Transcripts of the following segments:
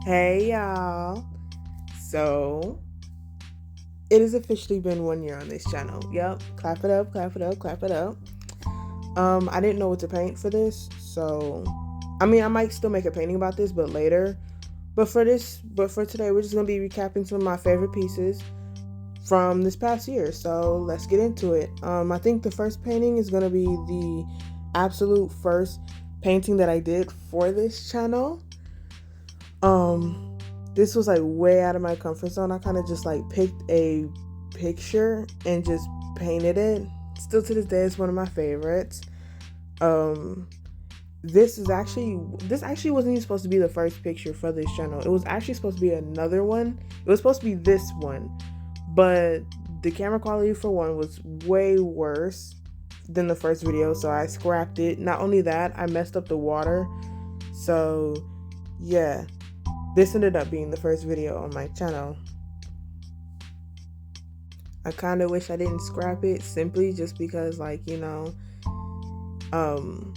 Hey y'all. So it has officially been 1 year on this channel. Yep. Clap it up, clap it up, clap it up. I didn't know what to paint for this, so I might still make a painting about this, but later. But for today, we're just gonna be recapping some of my favorite pieces from this past year. So let's get into it. I think the first painting is gonna be the absolute first painting that I did for this channel. Um, this was like way out of my comfort zone. I kind of just like picked a picture and just painted it. Still to this day, it's one of my favorites. Um, this actually wasn't even supposed to be the first picture for this channel. It was actually supposed to be another one. It was supposed to be this one, but the camera quality for one was way worse than the first video, so I scrapped it. Not only that, I messed up the water. So yeah, this ended up being the first video on my channel. I kind of wish I didn't scrap it, simply just because, like, um,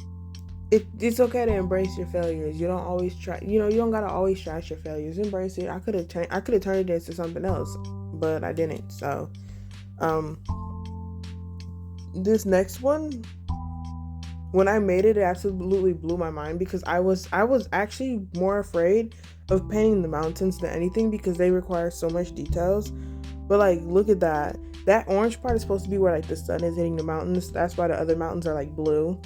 it's okay to embrace your failures. You don't always try, you don't gotta always trash your failures. Embrace it. I could have turned it into something else, but I didn't. So, um, this next one, when I made it, it absolutely blew my mind because I was actually more afraid of painting the mountains than anything because they require so much details. But like, look at that. That orange part is supposed to be where like the sun is hitting the mountains. That's why the other mountains are like blue.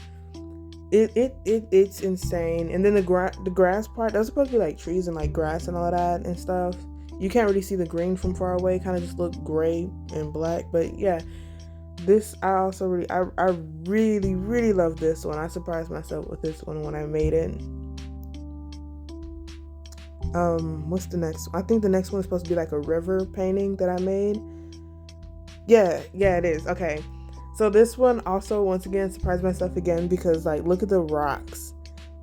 It's insane. And then the grass part, that's supposed to be like trees and like grass and all that and stuff. You can't really see the green from far away. Kind of just look gray and black. But yeah, this I really love this one. I surprised myself with this one when I made it. What's the next one? I think the next one is supposed to be like a river painting that I made. Yeah, it is. Okay. So this one also, once again, surprised myself again because, like, look at the rocks.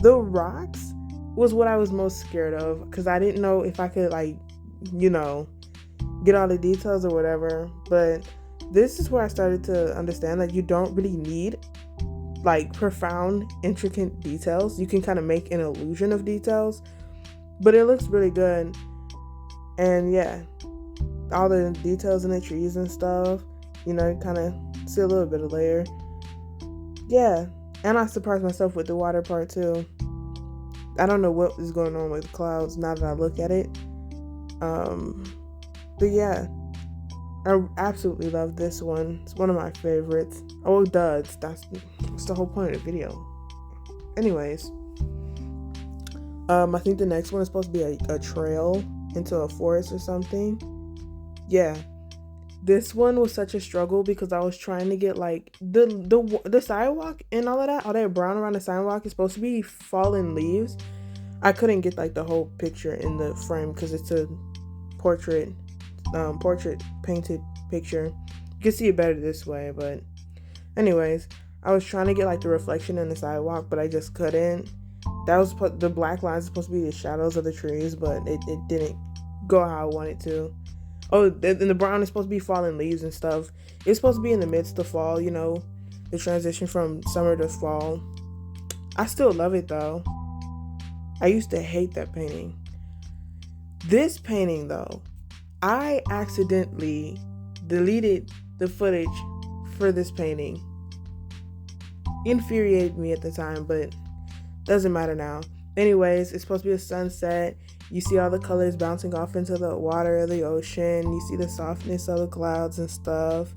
The rocks was what I was most scared of because I didn't know if I could, like, get all the details or whatever. But this is where I started to understand that you don't really need, like, profound, intricate details. You can kind of make an illusion of details, but it looks really good. And yeah, all the details in the trees and stuff, kind of see a little bit of layer. Yeah, and I surprised myself with the water part too. I don't know what is going on with the clouds now that I look at it. But yeah, I absolutely love this one. It's one of my favorites. Oh, it does. That's the whole point of the video. Anyways, I think the next one is supposed to be a trail into a forest or something. Yeah, this one was such a struggle because I was trying to get like the sidewalk and all that brown around the sidewalk is supposed to be fallen leaves. I couldn't get like the whole picture in the frame because it's a portrait painted picture. You can see it better this way, but anyways, I was trying to get like the reflection in the sidewalk, but I just couldn't. That was the black lines supposed to be the shadows of the trees, but it didn't go how I wanted to. Oh, and the brown is supposed to be falling leaves and stuff. It's supposed to be in the midst of fall, the transition from summer to fall. I still love it though. I used to hate that painting. This painting though, I accidentally deleted the footage for this painting. Infuriated me at the time, but doesn't matter now. Anyways, it's supposed to be a sunset. You see all the colors bouncing off into the water of the ocean. You see the softness of the clouds and stuff.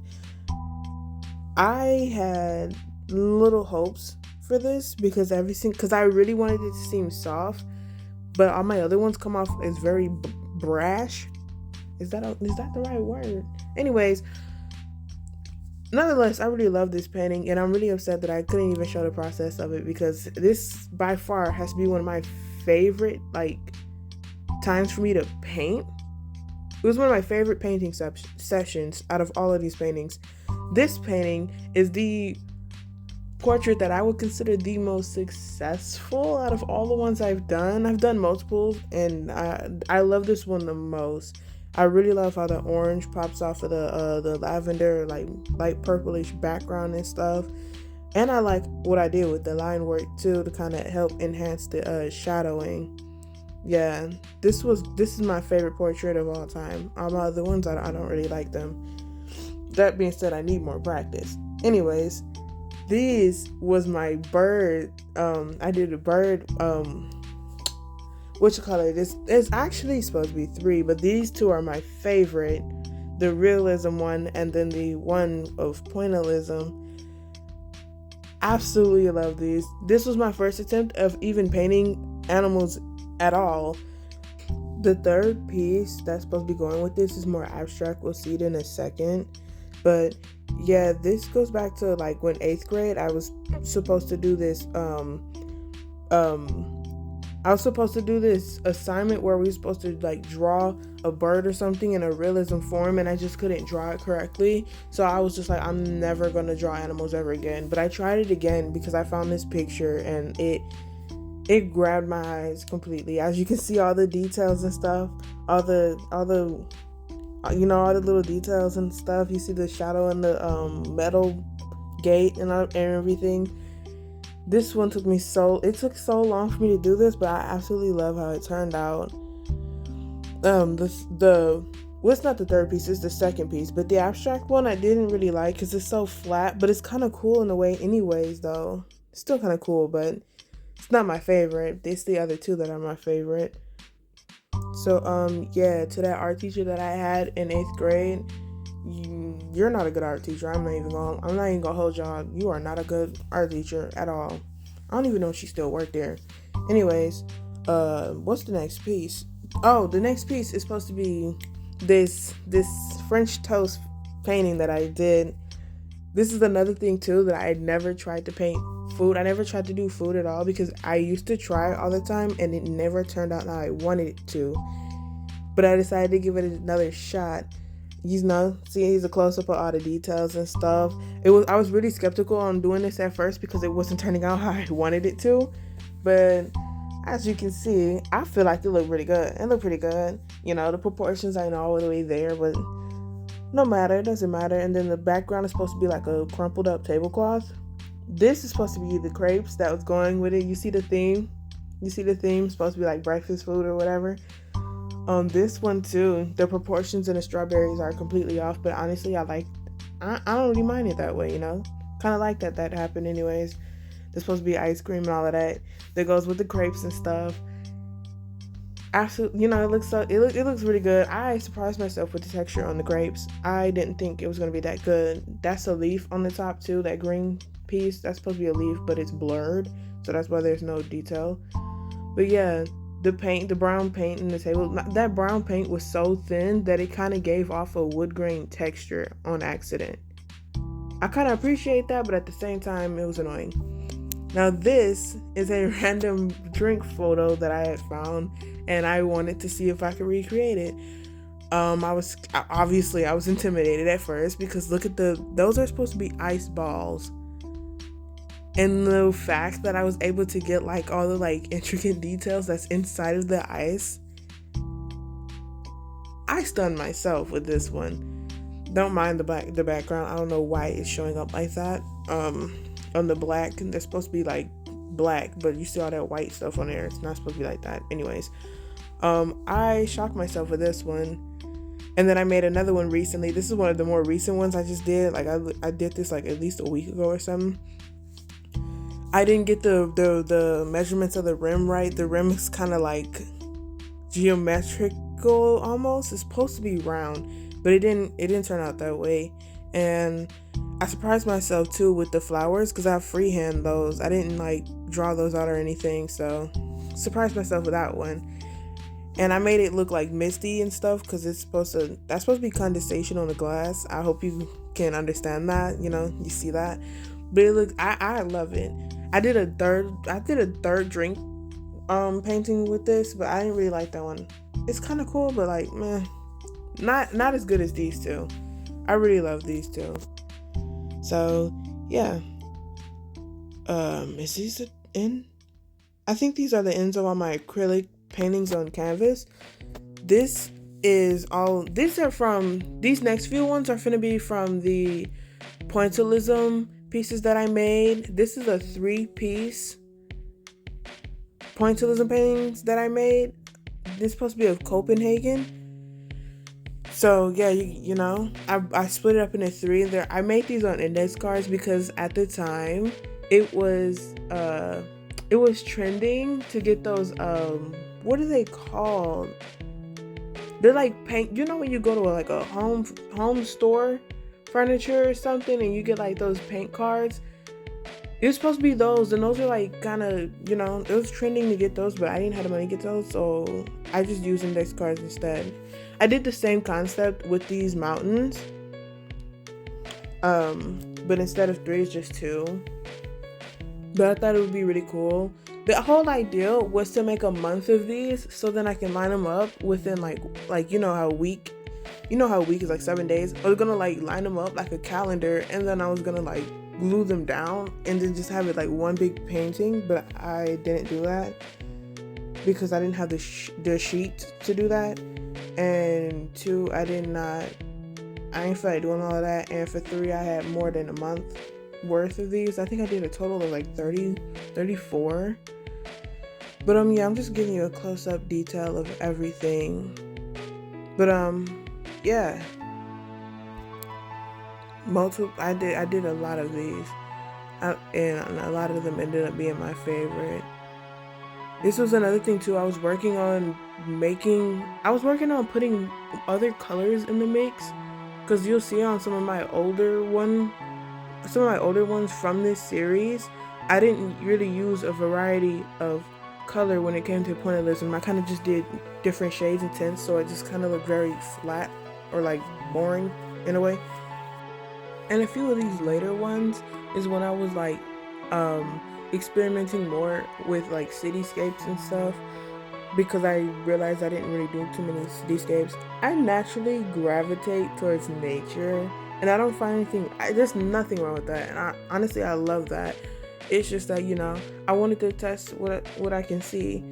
I had little hopes for this because I really wanted it to seem soft, but all my other ones come off as very brash. Is that the right word? Anyways, nonetheless, I really love this painting, and I'm really upset that I couldn't even show the process of it because this by far has to be one of my favorite times for me to paint. It was one of my favorite painting sessions out of all of these paintings. This painting is the portrait that I would consider the most successful out of all the ones I've done. I've done multiples, and I love this one the most. I really love how the orange pops off of the lavender, like light purplish background and stuff. And I like what I did with the line work too to kind of help enhance the shadowing. Yeah, this is my favorite portrait of all time. All my other ones, I don't really like them. That being said, I need more practice. Anyways, this was my bird. I did a bird. What you call it? It's actually supposed to be three, but these two are my favorite. The realism one, and then the one of pointillism. Absolutely love these. This was my first attempt of even painting animals at all. The third piece that's supposed to be going with this is more abstract. We'll see it in a second. But yeah, this goes back to like when 8th grade I was supposed to do this I was supposed to do this assignment where we were supposed to like draw a bird or something in a realism form, and I just couldn't draw it correctly. So I was just like, I'm never gonna draw animals ever again. But I tried it again because I found this picture and it grabbed my eyes completely. As you can see, all the details and stuff, all the all the little details and stuff. You see the shadow in the metal gate and everything. This one took so long for me to do this, but I absolutely love how it turned out. It's not the third piece, it's the second piece, but the abstract one I didn't really like because it's so flat, but it's kind of cool in a way anyways, though. It's still kind of cool, but it's not my favorite. It's the other two that are my favorite. So, yeah, to that art teacher that I had in 8th grade, you're not a good art teacher. I'm not even gonna hold y'all. You are not a good art teacher at all. I don't even know if she still worked there. Anyways, what's the next piece? Oh, the next piece is supposed to be this French toast painting that I did. This is another thing too that I had never tried to paint food. I never tried to do food at all because I used to try all the time and it never turned out how I wanted it to. But I decided to give it another shot. He's a close-up of all the details and stuff. I was really skeptical on doing this at first because it wasn't turning out how I wanted it to. But as you can see, I feel like it looked pretty good. It looked pretty good. The proportions ain't all the way there, but no matter, it doesn't matter. And then the background is supposed to be like a crumpled up tablecloth. This is supposed to be the crepes that was going with it. You see the theme? It's supposed to be like breakfast food or whatever. This one too, the proportions in the strawberries are completely off, but honestly, I don't really mind it that way, kind of like that happened anyways. There's supposed to be ice cream and all of that goes with the crepes and stuff. Absolutely, it looks really good. I surprised myself with the texture on the grapes. I didn't think it was going to be that good. That's a leaf on the top too, that green piece, that's supposed to be a leaf, but it's blurred, so that's why there's no detail. But yeah, the brown paint in the table, that brown paint was so thin that it kind of gave off a wood grain texture on accident. I kind of appreciate that, but at the same time, it was annoying. Now, this is a random drink photo that I had found, and I wanted to see if I could recreate it. I was intimidated at first because look at those are supposed to be ice balls. And the fact that I was able to get like all the like intricate details that's inside of the ice, I stunned myself with this one. Don't mind the background. I don't know why it's showing up like that. On the black, they're supposed to be like black, but you see all that white stuff on there. It's not supposed to be like that. Anyways, I shocked myself with this one. And then I made another one recently. This is one of the more recent ones I just did. Like I did this like at least a week ago or something. I didn't get the measurements of the rim right. The rim is kind of like geometrical almost. It's supposed to be round, but it didn't turn out that way. And I surprised myself too with the flowers because I freehand those. I didn't like draw those out or anything, so surprised myself with that one. And I made it look like misty and stuff because that's supposed to be condensation on the glass. I hope you can understand that. You see that, but it looks. I love it. I did a third drink painting with this, but I didn't really like that one. It's kind of cool, but like, meh, not as good as these two. I really love these two. So yeah, is these the end? I think these are the ends of all my acrylic paintings on canvas. These next few ones are finna be from the pointillism pieces that I made. This is a 3-piece pointillism paintings that I made. This is supposed to be of Copenhagen. So yeah, you know, I split it up into three. There, I made these on index cards because at the time it was trending to get those what are they called? They're like paint. You know when you go to like a home store, furniture or something, and you get like those paint cards. It was supposed to be those, and those are like kind of, you know, it was trending to get those, but I didn't have the money to get those, so I just used index cards instead. I did the same concept with these mountains, but instead of three, it's just two. But I thought it would be really cool. The whole idea was to make a month of these, so then I can line them up within like you know how a week is like 7 days. I was gonna like line them up like a calendar, and then I was gonna like glue them down and then just have it like one big painting, but I didn't do that because I didn't have the sheet to do that, and two, I didn't feel like doing all of that, and for three, I had more than a month worth of these. I think I did a total of like 34, but yeah, I'm just giving you a close-up detail of everything, but yeah, I did a lot of these, and a lot of them ended up being my favorite. This was another thing too. I was working on putting other colors in the mix, because you'll see on some of my older ones from this series, I didn't really use a variety of color when it came to pointillism. I kind of just did different shades and tints, so it just kind of looked very flat or like boring in a way. And a few of these later ones is when I was like experimenting more with like cityscapes and stuff, because I realized I didn't really do too many cityscapes. I naturally gravitate towards nature, and I don't find there's nothing wrong with that, and honestly I love that. It's just that, you know, I wanted to test what I can see.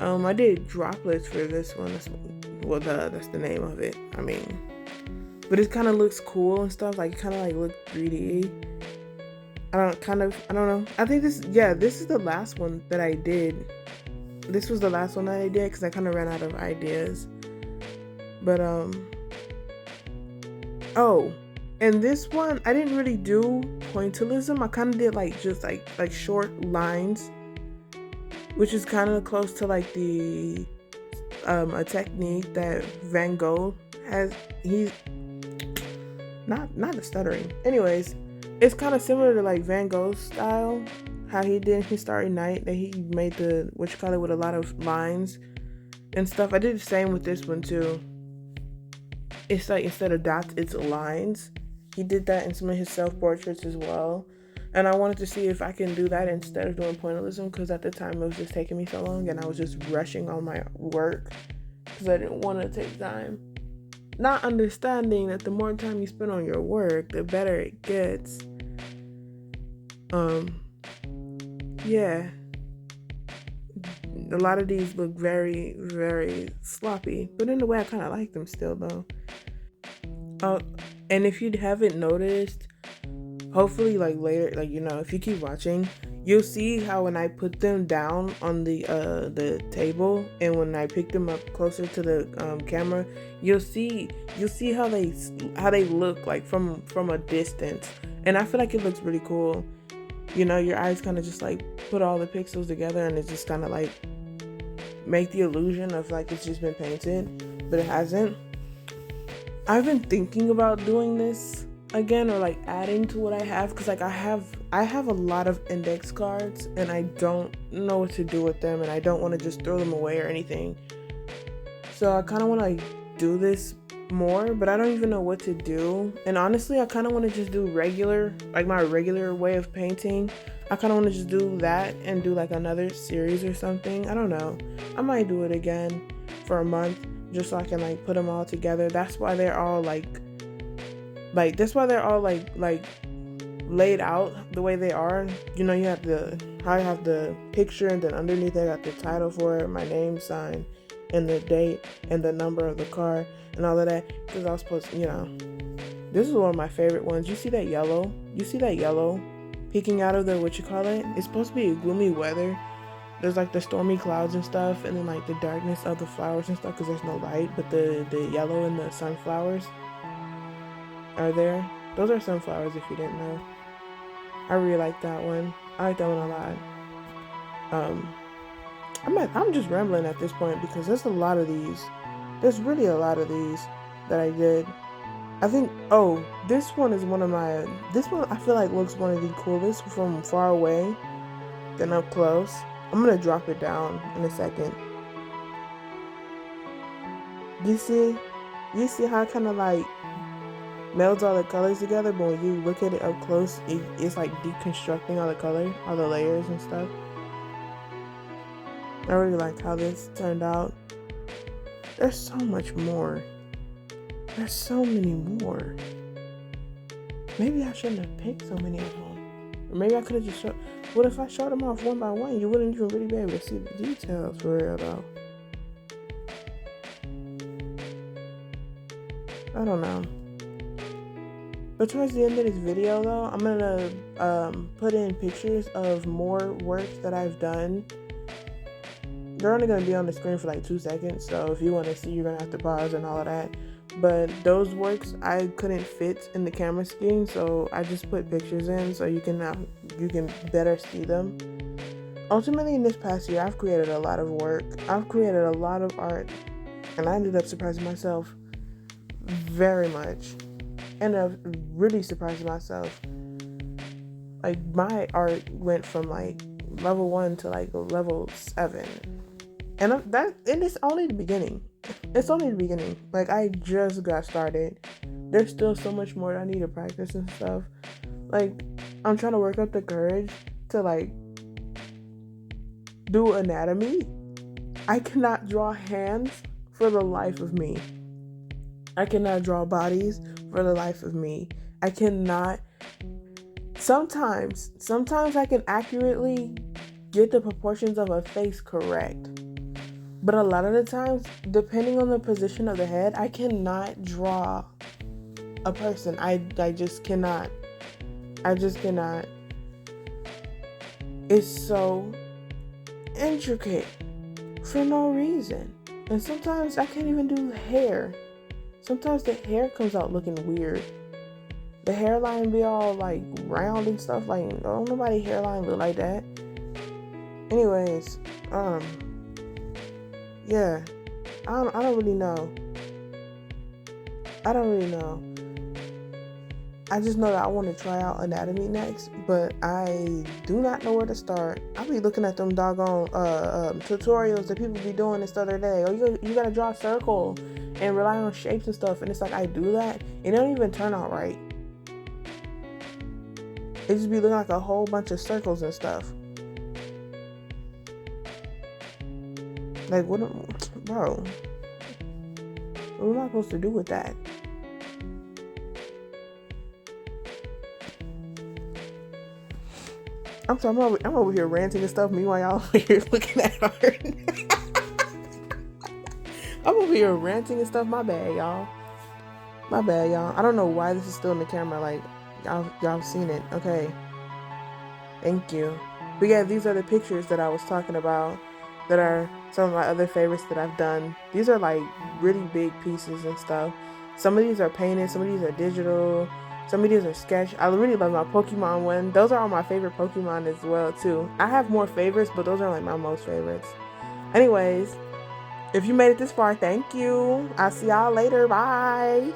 I did droplets for this one. That's the name of it. I mean, but it kind of looks cool and stuff. Like, it kind of like look 3D. I don't know. I think this is the last one that I did. This was the last one that I did because I kind of ran out of ideas. But oh, and this one I didn't really do pointillism. I kind of did like just like short lines, which is kind of close to like the a technique that Van Gogh has. He's not the stuttering. Anyways, it's kind of similar to like Van Gogh's style, how he did his Starry Night, that he made the with a lot of lines and stuff. I did the same with this one too. It's like instead of dots, it's lines. He did that in some of his self-portraits as well. And I wanted to see if I can do that instead of doing pointillism, because at the time it was just taking me so long and I was just rushing on my work because I didn't want to take time. Not understanding that the more time you spend on your work, the better it gets. Yeah. A lot of these look very, very sloppy, but in a way I kind of like them still though. And if you haven't noticed, hopefully like later, like, you know, if you keep watching, you'll see how when I put them down on the table and when I pick them up closer to the camera, you'll see how they look like from a distance, and I feel like it looks really cool. You know, your eyes kind of just like put all the pixels together, and it's just kind of like make the illusion of like it's just been painted, but it hasn't. I've been thinking about doing this again, or like adding to what I have, because like I have a lot of index cards and I don't know what to do with them, and I don't want to just throw them away or anything. So I kind of want to like do this more, but I don't even know what to do. And honestly, I kind of want to just do my regular way of painting. I kind of want to just do that and do like another series or something. I don't know. I might do it again for a month just so I can like put them all together. That's why they're all like laid out the way they are. You know, I have the picture, and then underneath I got the title for it, my name sign, and the date and the number of the car and all of that, because I was supposed to, you know, this is one of my favorite ones. You see that yellow peeking out of the it's supposed to be gloomy weather. there's like the stormy clouds and stuff, and then like the darkness of the flowers and stuff because there's no light, but the yellow and the sunflowers are there. Those are sunflowers if you didn't know. I really like that one. I like that one a lot. I'm just rambling at this point because there's a lot of these. There's really a lot of these that I did. I think, oh, this one is one of my, this one I feel like looks one of the coolest from far away than up close. I'm gonna drop it down in a second. You see how it kind of like melds all the colors together, but when you look at it up close, it's like deconstructing all the color, all the layers and stuff. I really like how this turned out. There's so much more. There's so many more. Maybe I shouldn't have picked so many of them. Or maybe I could have just showed. What if I showed them off one by one? You wouldn't even really be able to see the details for real though. I don't know. But towards the end of this video though, I'm gonna put in pictures of more work that I've done. They're only gonna be on the screen for like 2 seconds, so if you want to see, you're gonna have to pause and all of that. But those works I couldn't fit in the camera screen, so I just put pictures in so you can better see them. Ultimately, in this past year, I've created a lot of work. I've created a lot of art, and I ended up surprising myself very much. Ended up really surprising myself. Like my art went from like level 1 to like level 7, and it's only the beginning. It's only the beginning. Like I just got started. There's still so much more that I need to practice and stuff. Like I'm trying to work up the courage to like do anatomy. I cannot draw hands for the life of me. I cannot draw bodies for the life of me. I cannot. Sometimes I can accurately get the proportions of a face correct. But a lot of the times, depending on the position of the head, I cannot draw a person. I just cannot. I just cannot. It's so intricate for no reason. And sometimes I can't even do hair. Sometimes the hair comes out looking weird. The hairline be all like round and stuff. Like, don't nobody hairline look like that. Anyways, yeah, I don't really know. I just know that I want to try out anatomy next, but I do not know where to start. I'll be looking at them doggone tutorials that people be doing this other day. Oh, you gotta draw a circle and rely on shapes and stuff, and it's like I do that, and it don't even turn out right. It just be looking like a whole bunch of circles and stuff. Like, what am I supposed to do with that? I'm sorry, I'm over here ranting and stuff. Meanwhile, y'all over here looking at art. I'm over here ranting and stuff. My bad, y'all. I don't know why this is still in the camera. Like, y'all seen it. Okay. Thank you. But yeah, these are the pictures that I was talking about that are some of my other favorites that I've done. These are like really big pieces and stuff. Some of these are painted, some of these are digital, some of these are sketch. I really love my Pokemon one. Those are all my favorite Pokemon as well too. I have more favorites, but those are like my most favorites. Anyways, if you made it this far, thank you. I'll see y'all later. Bye.